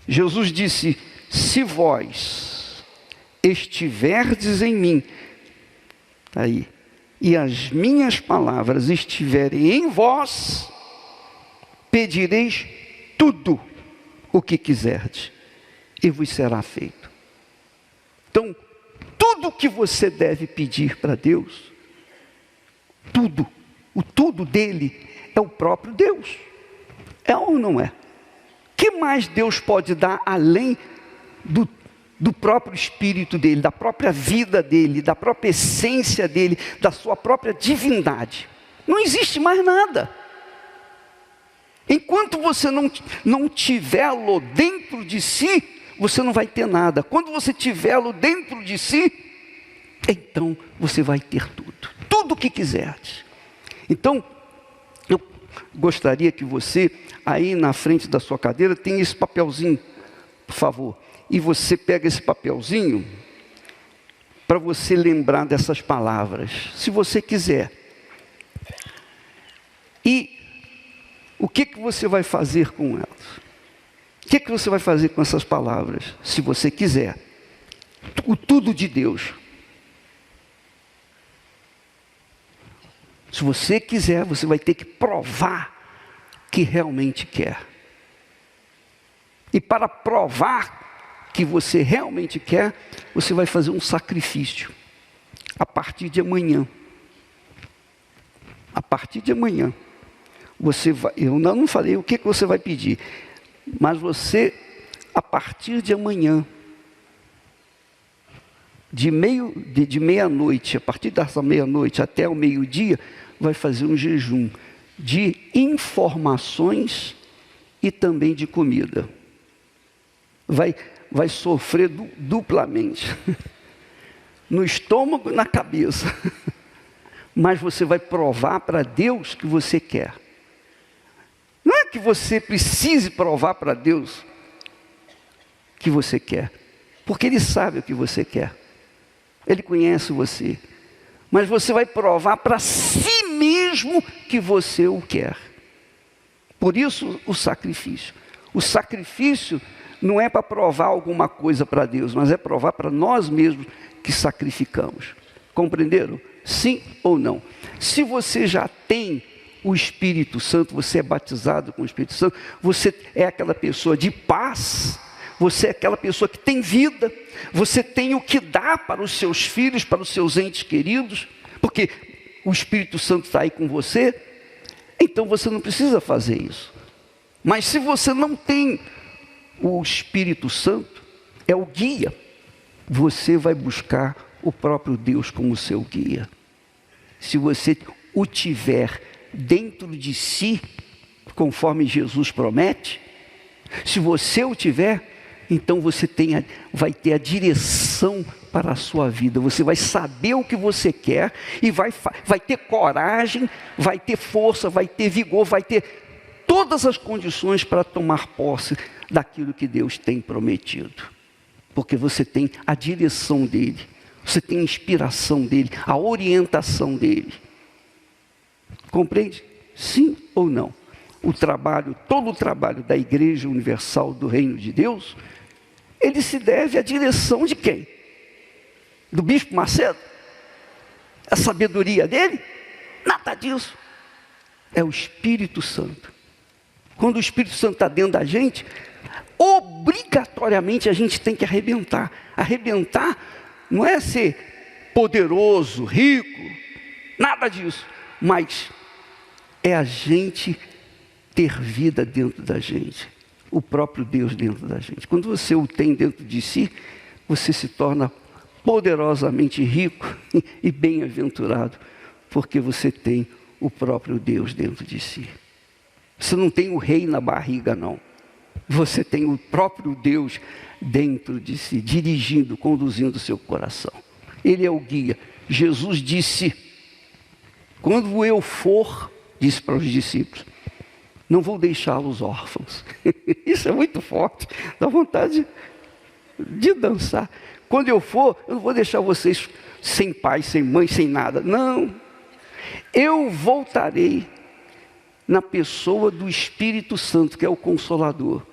Jesus disse: se vós estiverdes em mim, aí, e as minhas palavras estiverem em vós, pedireis tudo o que quiserdes, e vos será feito. Então, tudo que você deve pedir para Deus, tudo, o tudo dele é o próprio Deus. É ou não é? O que mais Deus pode dar além do próprio Espírito dele, da própria vida dele, da própria essência dele, da sua própria divindade? Não existe mais nada. Enquanto você não tiver-lo dentro de si, você não vai ter nada. Quando você tiver-lo dentro de si, então você vai ter tudo. Tudo o que quiseres. Então, eu gostaria que você, aí na frente da sua cadeira, tenha esse papelzinho, por favor. E você pega esse papelzinho para você lembrar dessas palavras, se você quiser. E o que você vai fazer com elas? O que você vai fazer com essas palavras, se você quiser? O tudo de Deus. Se você quiser, você vai ter que provar que realmente quer. E para provar que você realmente quer, você vai fazer um sacrifício. A partir de amanhã. A partir de amanhã. Você vai, eu não falei o que você vai pedir. Mas você, a partir de amanhã, de meia-noite, a partir dessa meia-noite até o meio-dia, vai fazer um jejum de informações e também de comida. Vai sofrer duplamente, no estômago e na cabeça. Mas você vai provar para Deus que você quer. Não é que você precise provar para Deus que você quer, porque Ele sabe o que você quer. Ele conhece você. Mas você vai provar para si mesmo que você o quer. Por isso o sacrifício. O sacrifício não é para provar alguma coisa para Deus, mas é provar para nós mesmos que sacrificamos. Compreenderam? Sim ou não? Se você já tem o Espírito Santo, você é batizado com o Espírito Santo, você é aquela pessoa de paz, você é aquela pessoa que tem vida, você tem o que dar para os seus filhos, para os seus entes queridos, porque o Espírito Santo está aí com você, então você não precisa fazer isso. Mas se você não tem o Espírito Santo, é o guia, você vai buscar o próprio Deus como seu guia. Se você o tiver dentro de si, conforme Jesus promete, se você o tiver, então você vai ter a direção para a sua vida. Você vai saber o que você quer e vai ter coragem, vai ter força, vai ter vigor, vai ter todas as condições para tomar posse daquilo que Deus tem prometido. Porque você tem a direção dele, você tem a inspiração dele, a orientação dele. Compreende? Sim ou não? Todo o trabalho da Igreja Universal do Reino de Deus, ele se deve à direção de quem? Do Bispo Macedo? A sabedoria dele? Nada disso. É o Espírito Santo. Quando o Espírito Santo está dentro da gente, obrigatoriamente a gente tem que arrebentar. Arrebentar não é ser poderoso, rico, nada disso. Mas é a gente ter vida dentro da gente, o próprio Deus dentro da gente. Quando você o tem dentro de si, você se torna poderosamente rico e bem-aventurado, porque você tem o próprio Deus dentro de si. Você não tem o rei na barriga, não. Você tem o próprio Deus dentro de si, dirigindo, conduzindo o seu coração. Ele é o guia. Jesus disse: quando eu for, disse para os discípulos, não vou deixá-los órfãos. Isso é muito forte, dá vontade de dançar. Quando eu for, eu não vou deixar vocês sem pai, sem mãe, sem nada. Não, eu voltarei na pessoa do Espírito Santo, que é o Consolador.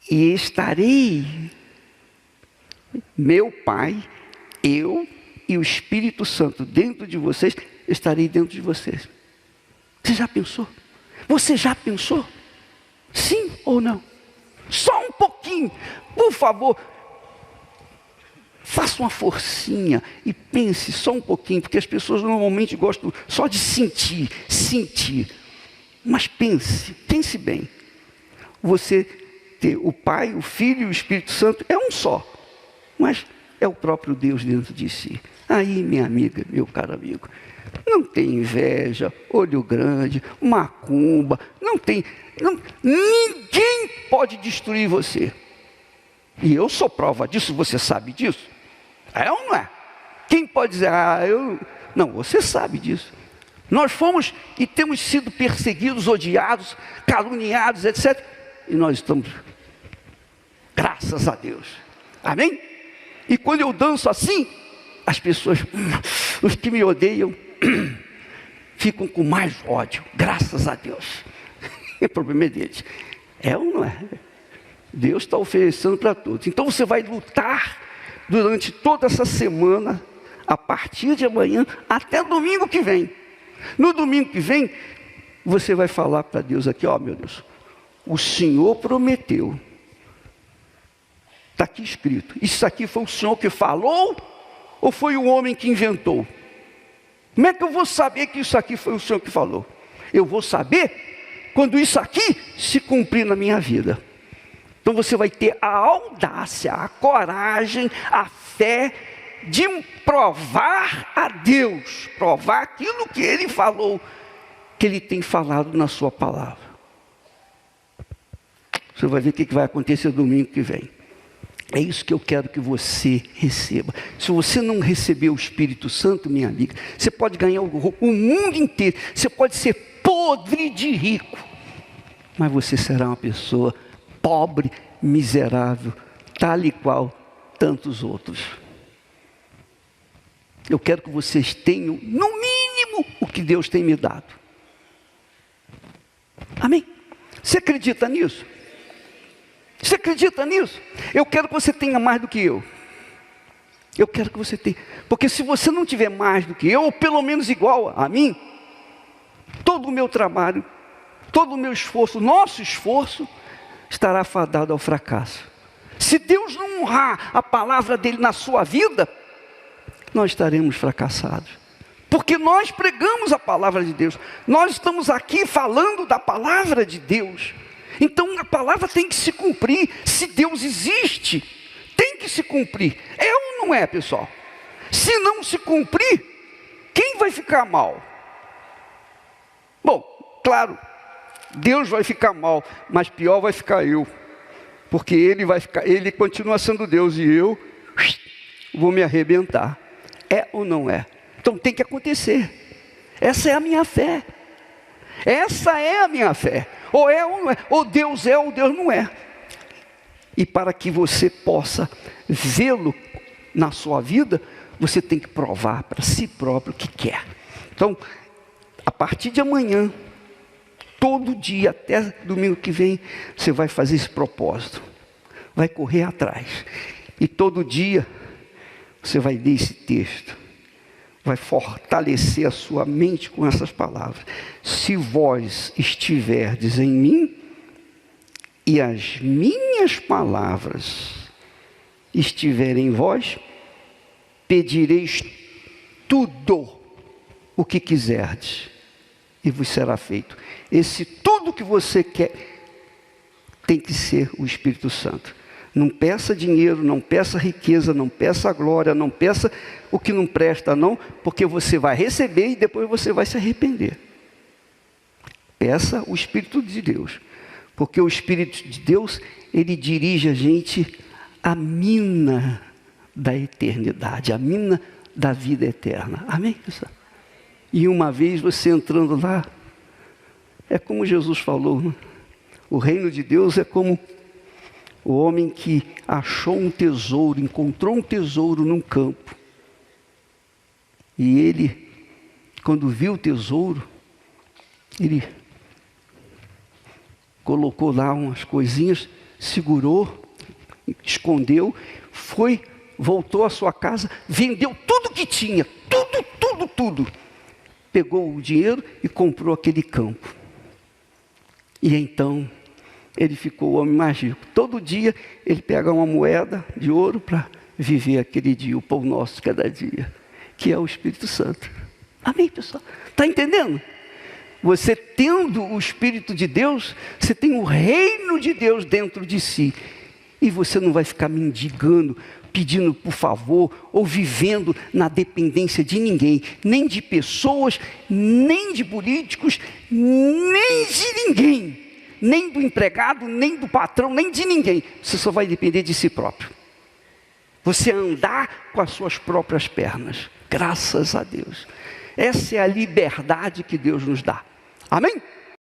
e estarei, meu Pai, eu e o Espírito Santo dentro de vocês, estarei dentro de vocês. Você já pensou? Você já pensou? Sim ou não? Só um pouquinho, por favor. Faça uma forcinha e pense só um pouquinho, porque as pessoas normalmente gostam só de sentir. Mas pense bem. Você ter o Pai, o Filho e o Espírito Santo é um só, mas é o próprio Deus dentro de si. Aí, minha amiga, meu caro amigo, não tem inveja, olho grande, macumba, ninguém pode destruir você. E eu sou prova disso, você sabe disso? É ou não é? Quem pode dizer, Não, você sabe disso. Nós fomos e temos sido perseguidos, odiados, caluniados, etc. E nós estamos, graças a Deus. Amém? E quando eu danço assim, as pessoas, os que me odeiam, ficam com mais ódio, graças a Deus. O problema é deles. É ou não é? Deus está oferecendo para todos. Então você vai lutar durante toda essa semana, a partir de amanhã, até domingo que vem. No domingo que vem, você vai falar para Deus aqui, meu Deus, o Senhor prometeu. Está aqui escrito. Isso aqui foi o Senhor que falou ou foi o homem que inventou? Como é que eu vou saber que isso aqui foi o Senhor que falou? Eu vou saber quando isso aqui se cumprir na minha vida. Então você vai ter a audácia, a coragem, a fé de provar a Deus, provar aquilo que Ele falou, que Ele tem falado na sua palavra. Você vai ver o que vai acontecer domingo que vem. É isso que eu quero que você receba. Se você não receber o Espírito Santo, minha amiga, você pode ganhar o mundo inteiro, você pode ser podre de rico, mas você será uma pessoa pobre, miserável, tal e qual tantos outros. Eu quero que vocês tenham, no mínimo, o que Deus tem me dado. Amém? Você acredita nisso? Você acredita nisso? Eu quero que você tenha mais do que eu. Eu quero que você tenha. Porque se você não tiver mais do que eu, ou pelo menos igual a mim, todo o meu trabalho, todo o meu esforço, nosso esforço, estará fadado ao fracasso. Se Deus não honrar a palavra dele na sua vida, nós estaremos fracassados. Porque nós pregamos a palavra de Deus. Nós estamos aqui falando da palavra de Deus. Então a palavra tem que se cumprir. Se Deus existe, tem que se cumprir. É ou não é, pessoal? Se não se cumprir, quem vai ficar mal? Bom, claro, Deus vai ficar mal, mas pior vai ficar eu. Porque ele continua sendo Deus e eu vou me arrebentar. É ou não é? Então tem que acontecer. Essa é a minha fé. Essa é a minha fé. Ou é ou não é. Ou Deus é ou Deus não é. E para que você possa vê-lo na sua vida, você tem que provar para si próprio que quer. Então, a partir de amanhã, todo dia até domingo que vem, você vai fazer esse propósito. Vai correr atrás. E todo dia, você vai ler esse texto. Vai fortalecer a sua mente com essas palavras. Se vós estiverdes em mim, e as minhas palavras estiverem em vós, pedireis tudo o que quiserdes, e vos será feito. Esse tudo que você quer, tem que ser o Espírito Santo. Não peça dinheiro, não peça riqueza, não peça glória, não peça o que não presta não, porque você vai receber e depois você vai se arrepender. Peça o Espírito de Deus, porque o Espírito de Deus, ele dirige a gente à mina da eternidade, à mina da vida eterna. Amém? E uma vez você entrando lá, é como Jesus falou, né? O reino de Deus é como o homem que achou um tesouro, encontrou um tesouro num campo. E ele, quando viu o tesouro, ele colocou lá umas coisinhas, segurou, escondeu, voltou à sua casa, vendeu tudo que tinha, tudo. Pegou o dinheiro e comprou aquele campo. E então, ele ficou o homem mais rico. Todo dia, ele pega uma moeda de ouro para viver aquele dia, o pão nosso de cada dia, que é o Espírito Santo. Amém, pessoal? Está entendendo? Você tendo o Espírito de Deus, você tem o reino de Deus dentro de si. E você não vai ficar mendigando, pedindo por favor, ou vivendo na dependência de ninguém, nem de pessoas, nem de políticos, nem de ninguém, nem do empregado, nem do patrão, nem de ninguém. Você só vai depender de si próprio. Você andar com as suas próprias pernas, graças a Deus. Essa é a liberdade que Deus nos dá. Amém?